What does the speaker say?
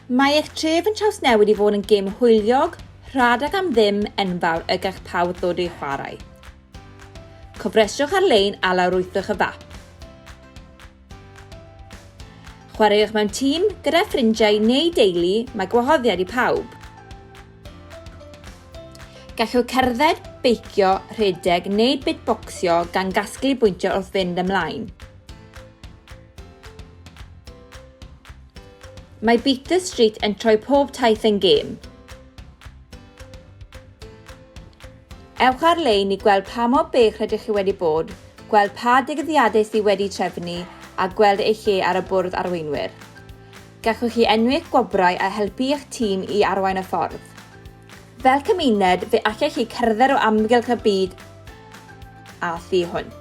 Mae eich tref yn trawsnewid i fod yn gêm hwyliog, rhad ac am ddim enfawr y gall pawb ddod i'w chwarae. Cofrestiwch ar-lein a lawrwythwch y fap. Chwaraewch mewn tîm gyda ffrindiau neu deulu, mae gwahoddiad i pawb. Gallwch cerdded, beicio, rhedeg neu bitbocsio gan gasglu bwyntio wrth fynd ymlaen. Mae Beat the Street yn troi pob taith yn gêm. Ewch ar-lein i gweld pa mor bell rydych chi wedi bod, gweld pa digwyddiadau sydd wedi trefnu a gweld eich lle ar y bwrdd arweinwyr. Gallwch chi enwi eich gwobrau a helpu eich tîm i arwain y ffordd. Fel cymuned, fe allech chi cerdded o amgylch y byd a thu hwnt.